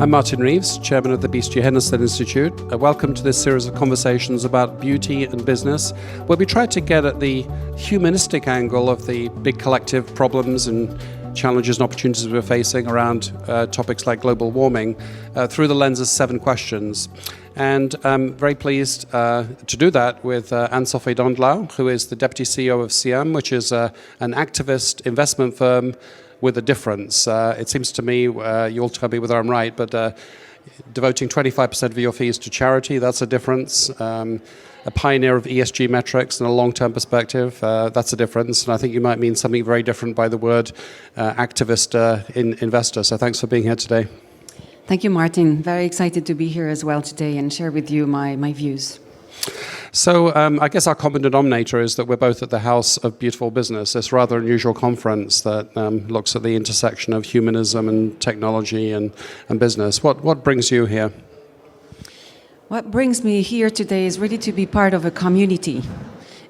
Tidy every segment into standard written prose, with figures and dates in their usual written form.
I'm Martin Reeves, Chairman of the BCG Henderson Institute. Welcome to this series of conversations about beauty and business, where we try to get at the humanistic angle of the big collective problems and challenges and opportunities we're facing around topics like global warming through the lens of 7 questions. And I'm very pleased to do that with Anne-Sophie D'Andlau, who is the Deputy CEO of CIAM, which is an activist investment firm with a difference. It seems to me, you'll tell me whether I'm right, but devoting 25% of your fees to charity, that's a difference. A pioneer of ESG metrics and a long-term perspective, that's a difference. And I think you might mean something very different by the word activist investor. So thanks for being here today. Thank you, Martin. Very excited to be here as well today and share with you my views. So I guess our common denominator is that we're both at the House of Beautiful Business, this rather unusual conference that looks at the intersection of humanism and technology and business. What brings you here? What brings me here today is really to be part of a community,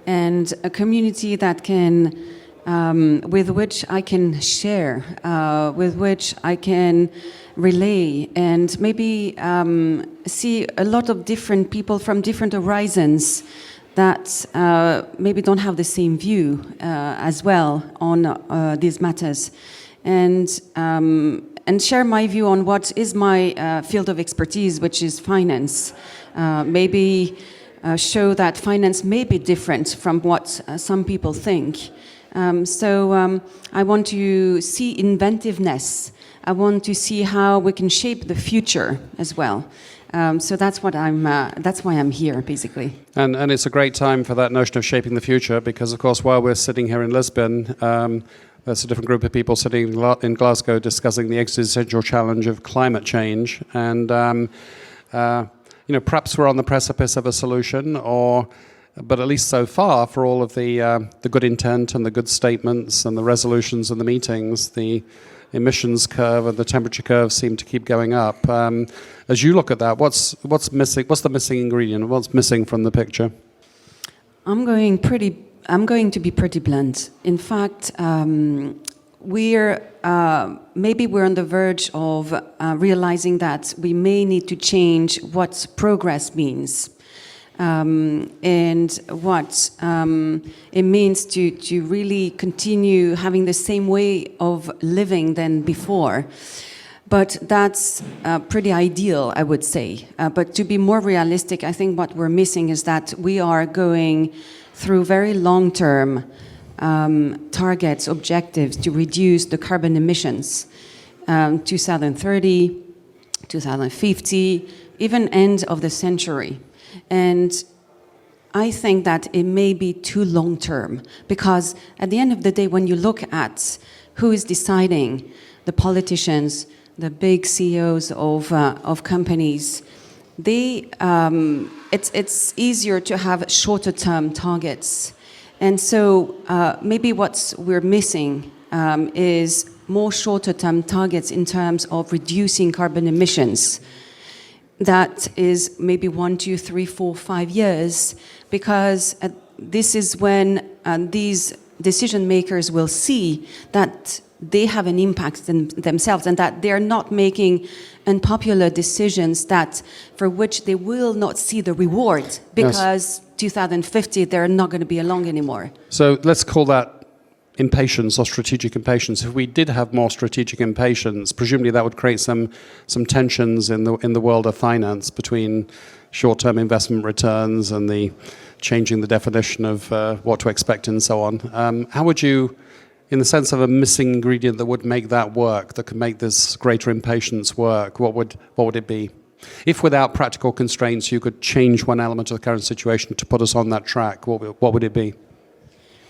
and a community that can, with which I can share, with which I can relay, and maybe see a lot of different people from different horizons that maybe don't have the same view as well on these matters, and share my view on what is my field of expertise, which is finance. Maybe show that finance may be different from what some people think. So I want to see inventiveness. I want to see how we can shape the future as well. So that's what that's why I'm here, basically. And it's a great time for that notion of shaping the future, because of course while we're sitting here in Lisbon, there's a different group of people sitting in Glasgow discussing the existential challenge of climate change. And perhaps we're on the precipice of a solution, but at least so far, for all of the good intent and the good statements and the resolutions and the meetings, the emissions curve and the temperature curve seem to keep going up. As you look at that, what's missing? What's the missing ingredient? What's missing from the picture? I'm going to be pretty blunt. In fact, maybe we're on the verge of realizing that we may need to change what progress means. And what it means to really continue having the same way of living than before. But that's pretty ideal, I would say. But to be more realistic, I think what we're missing is that we are going through very long-term targets, objectives to reduce the carbon emissions. 2030, 2050, even end of the century. And I think that it may be too long-term, because at the end of the day, when you look at who is deciding, the politicians, the big CEOs of companies, it's easier to have shorter-term targets. And so maybe what we're missing is more shorter-term targets in terms of reducing carbon emissions. That is maybe 1, 2, 3, 4, 5 years, because this is when these decision makers will see that they have an impact themselves, and that they're not making unpopular decisions for which they will not see the reward, because 2050 they're not going to be along anymore. So let's call that impatience or strategic impatience. If we did have more strategic impatience, presumably that would create some tensions in the world of finance between short-term investment returns and the changing the definition of what to expect and so on. How would you, in the sense of a missing ingredient that would make that work, that could make this greater impatience work, what would it be? If without practical constraints you could change one element of the current situation to put us on that track, what would it be?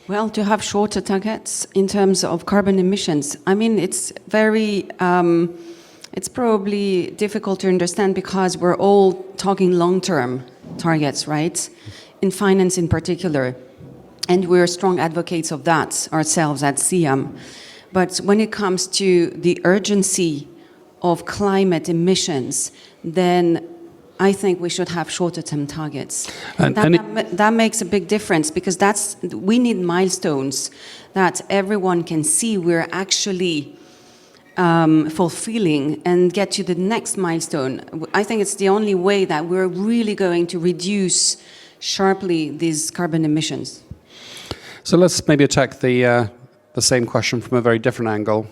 Well, to have shorter targets in terms of carbon emissions, I mean, it's probably difficult to understand because we're all talking long-term targets, right? In finance in particular. And we're strong advocates of that ourselves at CIAM. But when it comes to the urgency of climate emissions, then I think we should have shorter-term targets. That makes a big difference, because we need milestones that everyone can see we're actually fulfilling and get to the next milestone. I think it's the only way that we're really going to reduce sharply these carbon emissions. So let's maybe attack the same question from a very different angle.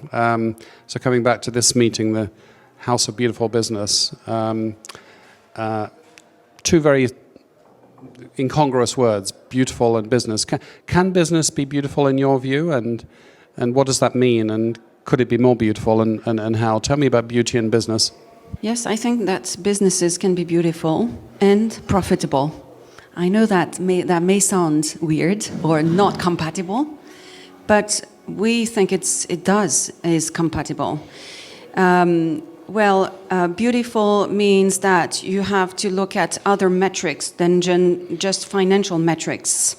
So coming back to this meeting, the House of Beautiful Business, two very incongruous words, beautiful and business. Can business be beautiful in your view, and what does that mean, and could it be more beautiful, and how? Tell me about beauty and business. Yes, I think that businesses can be beautiful and profitable. I know that may sound weird or not compatible, but we think it is compatible. Beautiful means that you have to look at other metrics than just financial metrics.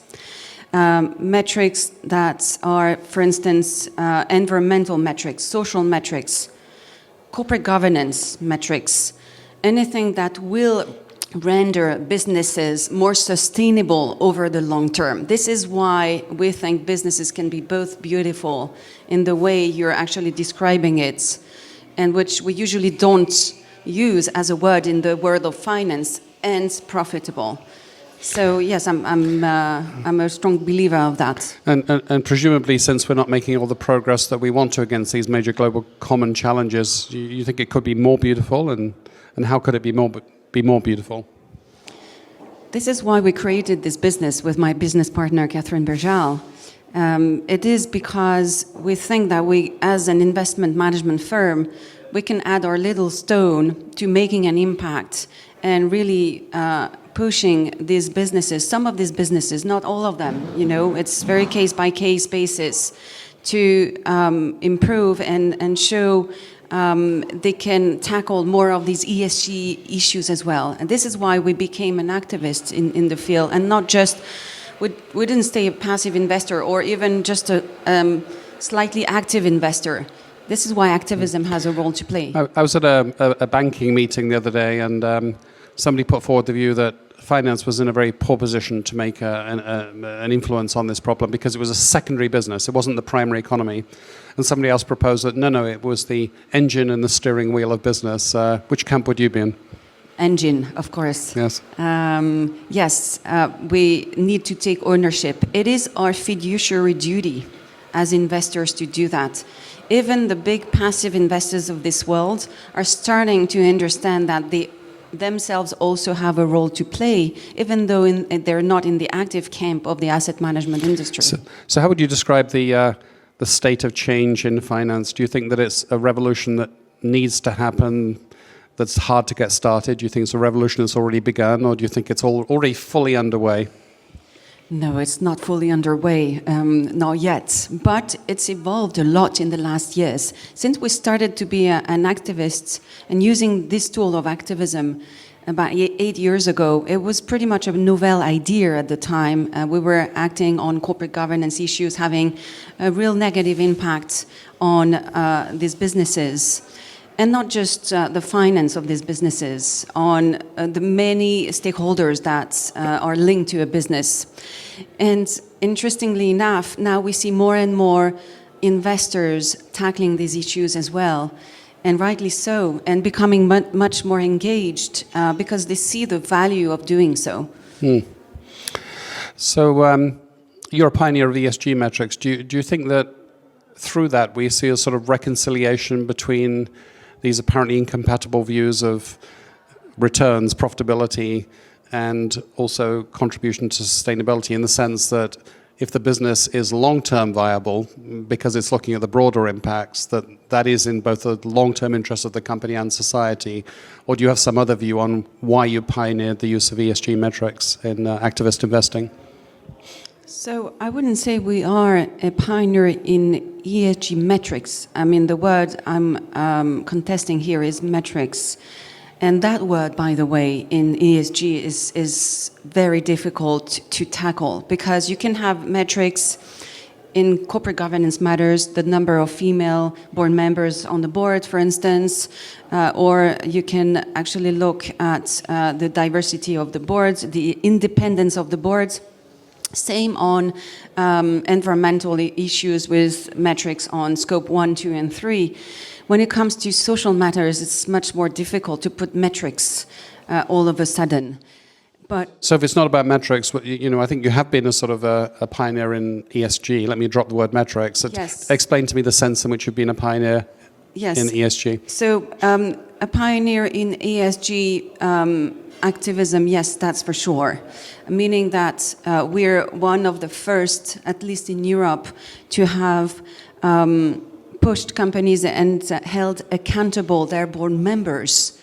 Metrics that are, for instance, environmental metrics, social metrics, corporate governance metrics, anything that will render businesses more sustainable over the long term. This is why we think businesses can be both beautiful in the way you're actually describing it, and which we usually don't use as a word in the world of finance, and profitable. So yes, I'm a strong believer of that. And presumably, since we're not making all the progress that we want to against these major global common challenges, you think it could be more beautiful, and how could it be more beautiful? This is why we created this business with my business partner, Catherine Berjal. It is because we think that we, as an investment management firm, we can add our little stone to making an impact and really pushing these businesses, some of these businesses, not all of them, it's very case-by-case basis, to improve and show they can tackle more of these ESG issues as well. And this is why we became an activist in the field, and not just, we didn't stay a passive investor or even just a slightly active investor. This is why activism has a role to play. I was at a banking meeting the other day, and somebody put forward the view that finance was in a very poor position to make an influence on this problem because it was a secondary business. It wasn't the primary economy. And somebody else proposed that, no, it was the engine and the steering wheel of business. Which camp would you be in? Engine, of course. Yes. Yes, we need to take ownership. It is our fiduciary duty as investors to do that. Even the big passive investors of this world are starting to understand that they themselves also have a role to play, even though they're not in the active camp of the asset management industry. So how would you describe the state of change in finance? Do you think that it's a revolution that needs to happen, that's hard to get started? Do you think it's a revolution that's already begun, or do you think it's already fully underway? No, it's not fully underway, not yet. But it's evolved a lot in the last years. Since we started to be an activist and using this tool of activism about 8 years ago, it was pretty much a novel idea at the time. We were acting on corporate governance issues, having a real negative impact on these businesses. And not just the finance of these businesses, on the many stakeholders that are linked to a business. And interestingly enough, now we see more and more investors tackling these issues as well, and rightly so, and becoming much more engaged because they see the value of doing so. So you're a pioneer of ESG metrics. Do you think that through that we see a sort of reconciliation between these apparently incompatible views of returns, profitability, and also contribution to sustainability, in the sense that if the business is long-term viable because it's looking at the broader impacts, that is in both the long-term interest of the company and society? Or do you have some other view on why you pioneered the use of ESG metrics in activist investing? So I wouldn't say we are a pioneer in ESG metrics. I mean, the word I'm contesting here is metrics. And that word, by the way, in ESG is very difficult to tackle, because you can have metrics in corporate governance matters, the number of female board members on the board, for instance, or you can actually look at the diversity of the boards, the independence of the boards. Same on environmental issues with metrics on scope 1, 2, and 3. When it comes to social matters, it's much more difficult to put metrics all of a sudden. So if it's not about metrics, I think you have been a sort of a pioneer in ESG. Let me drop the word metrics. Yes. Explain to me the sense in which you've been a pioneer in ESG. So a pioneer in ESG activism, yes, that's for sure. Meaning that we're one of the first, at least in Europe, to have pushed companies and held accountable their board members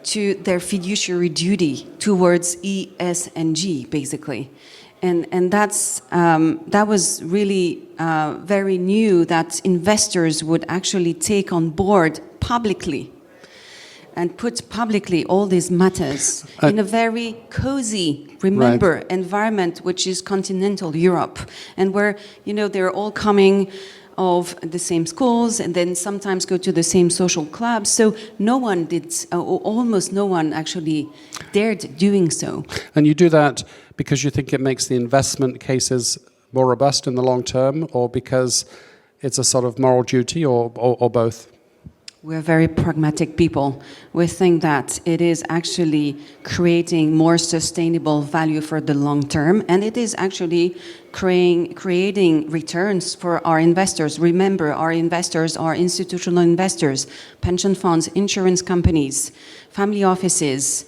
to their fiduciary duty towards E, S, and G, basically. And that was really very new, that investors would actually take on board publicly and put publicly all these matters in a very cozy, environment, which is continental Europe, and where, they're all coming of the same schools and then sometimes go to the same social clubs. So no one did, almost no one actually dared doing so. And you do that because you think it makes the investment cases more robust in the long term, or because it's a sort of moral duty, or both? We're very pragmatic people. We think that it is actually creating more sustainable value for the long term, and it is actually creating returns for our investors. Remember, our investors are institutional investors, pension funds, insurance companies, family offices,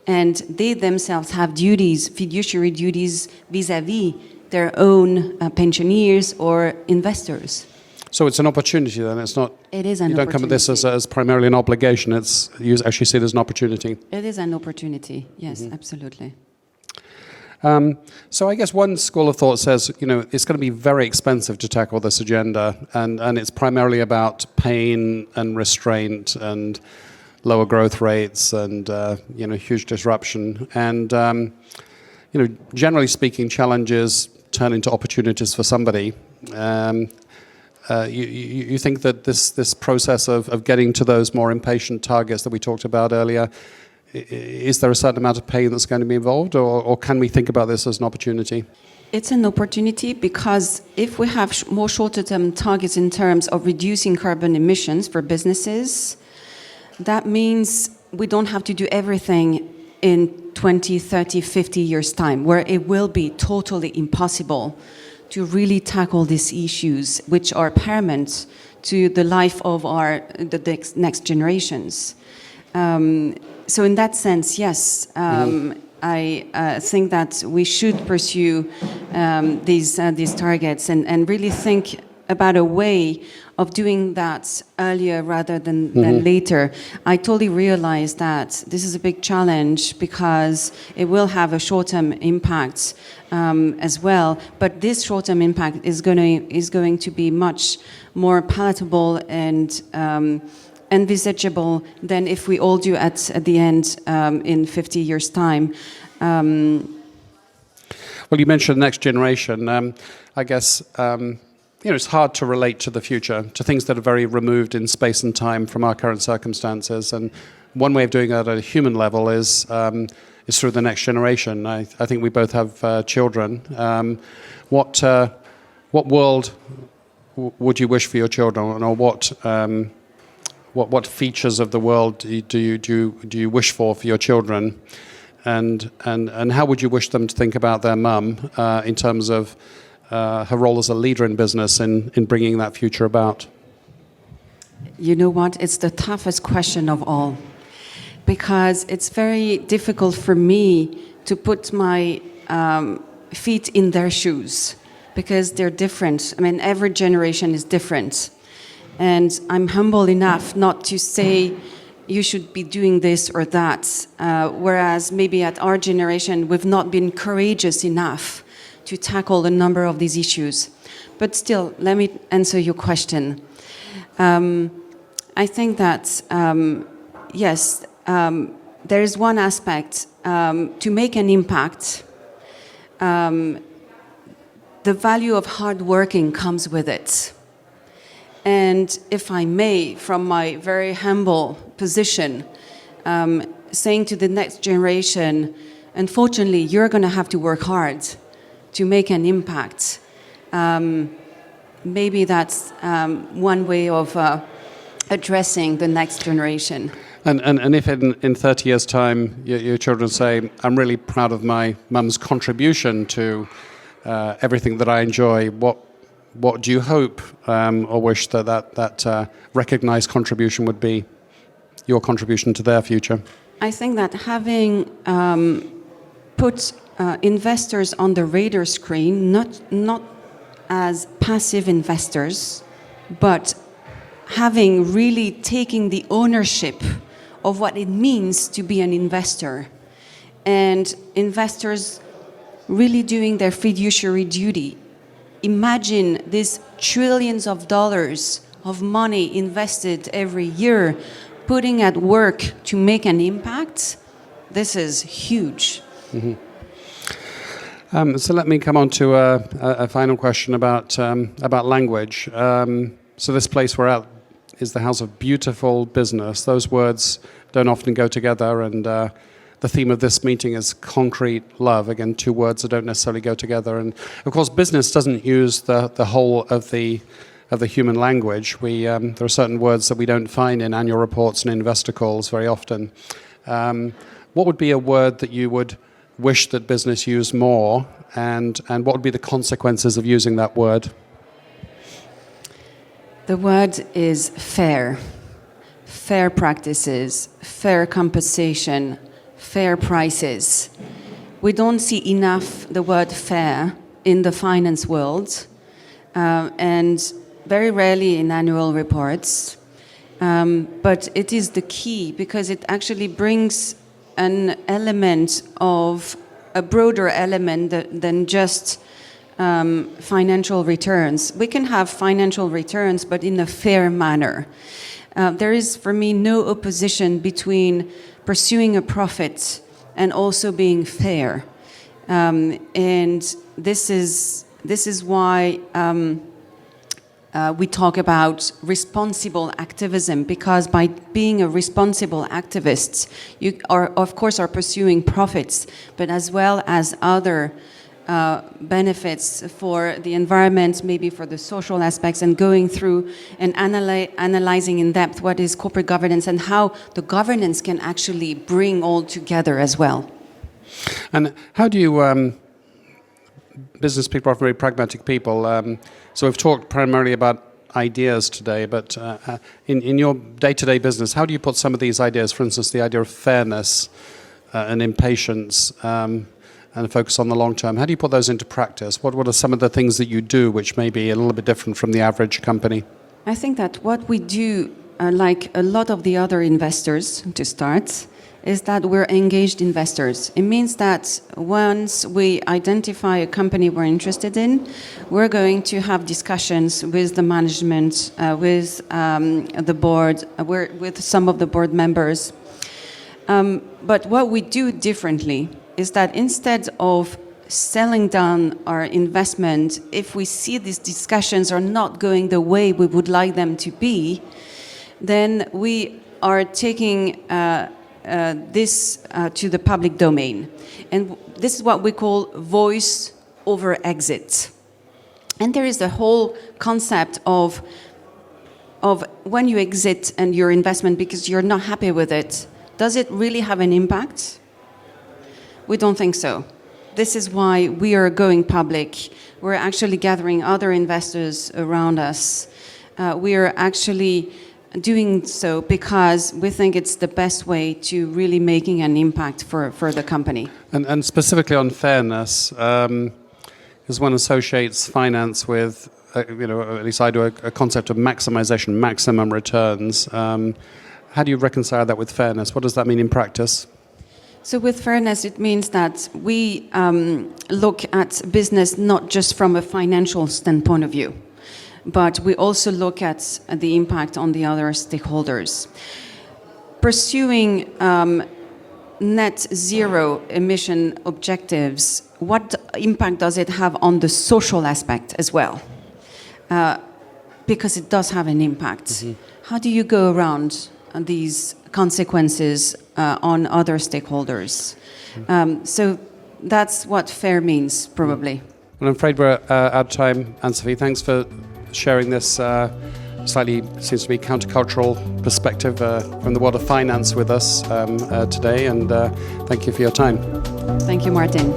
and they themselves have duties, fiduciary duties vis-à-vis their own pensioners or investors. So it's an opportunity then, it's not... It is an opportunity. You don't come at this as primarily an obligation, you actually see it as an opportunity. It is an opportunity, yes, absolutely. So I guess one school of thought says, it's going to be very expensive to tackle this agenda, and it's primarily about pain and restraint and lower growth rates and, huge disruption. And, generally speaking, challenges turn into opportunities for somebody. You think that this process of getting to those more impatient targets that we talked about earlier, is there a certain amount of pain that's going to be involved, or can we think about this as an opportunity? It's an opportunity because if we have more shorter-term targets in terms of reducing carbon emissions for businesses, that means we don't have to do everything in 20, 30, 50 years' time, where it will be totally impossible to really tackle these issues, which are paramount to the life of the next generations. So in that sense, yes, I think that we should pursue these targets and really think about a way of doing that earlier rather than later. I totally realize that this is a big challenge because it will have a short-term impact as well, but this short-term impact is going to be much more palatable and envisageable than if we all do at the end in 50 years' time. Well, you mentioned the next generation. I guess it's hard to relate to the future, to things that are very removed in space and time from our current circumstances. And one way of doing that at a human level is through the next generation. I think we both have children. What world would you wish for your children, or what features of the world do you wish for your children, and how would you wish them to think about their mum in terms of her role as a leader in business in bringing that future about? You know what? It's the toughest question of all, because it's very difficult for me to put my feet in their shoes, because they're different. I mean, every generation is different. And I'm humble enough not to say you should be doing this or that, whereas maybe at our generation we've not been courageous enough to tackle a number of these issues. But still, let me answer your question. I think that, yes, there is one aspect. To make an impact, the value of hard working comes with it. And if I may, from my very humble position, saying to the next generation, unfortunately, you're going to have to work hard to make an impact. Maybe that's one way of addressing the next generation. And if in 30 years' time your children say, I'm really proud of my mum's contribution to everything that I enjoy, what do you hope or wish that recognized contribution would be, your contribution to their future? I think that having put investors on the radar screen, not as passive investors, but having really taken the ownership of what it means to be an investor, and investors really doing their fiduciary duty. Imagine these trillions of dollars of money invested every year, putting at work to make an impact. This is huge. Mm-hmm. So let me come on to a final question about language. So this place we're at is the house of beautiful business. Those words don't often go together, and the theme of this meeting is concrete love. Again, two words that don't necessarily go together. And of course, business doesn't use the whole of the human language. There are certain words that we don't find in annual reports and investor calls very often. What would be a word that you would wish that business used more, and what would be the consequences of using that word? The word is fair. Fair practices, fair compensation, fair prices. We don't see enough the word fair in the finance world, and very rarely in annual reports. But it is the key, because it actually brings an element of a broader element than just financial returns. We can have financial returns, but in a fair manner. There is, for me, no opposition between pursuing a profit and also being fair. And this is why we talk about responsible activism, because by being a responsible activist, you are, of course, pursuing profits, but as well as other benefits for the environment, maybe for the social aspects, and going through and analyzing in depth what is corporate governance and how the governance can actually bring all together as well. And how do you... business people are very pragmatic people. So we've talked primarily about ideas today, but in your day-to-day business, how do you put some of these ideas, for instance, the idea of fairness and impatience and a focus on the long term, how do you put those into practice? What are some of the things that you do which may be a little bit different from the average company? I think that what we do, like a lot of the other investors, to start, is that we're engaged investors. It means that once we identify a company we're interested in, we're going to have discussions with the management, with the board, with some of the board members. But what we do differently is that instead of selling down our investment, if we see these discussions are not going the way we would like them to be, then we are taking this to the public domain. And this is what we call voice over exit. And there is the whole concept of when you exit and your investment because you're not happy with it, does it really have an impact? We don't think so. This is why we are going public. We're actually gathering other investors around us. We are actually doing so because we think it's the best way to really making an impact for the company. And specifically on fairness, because one associates finance with, at least I do, a concept of maximization, maximum returns. How do you reconcile that with fairness? What does that mean in practice? So with fairness, it means that we look at business not just from a financial standpoint of view, but we also look at the impact on the other stakeholders. Pursuing net zero emission objectives, what impact does it have on the social aspect as well? Because it does have an impact. Mm-hmm. How do you go around these consequences on other stakeholders? So that's what fair means, probably. Well, I'm afraid we're out of time. Anne-Sophie, thanks for sharing this slightly, seems to be, countercultural perspective from the world of finance with us today, and thank you for your time. Thank you, Martin.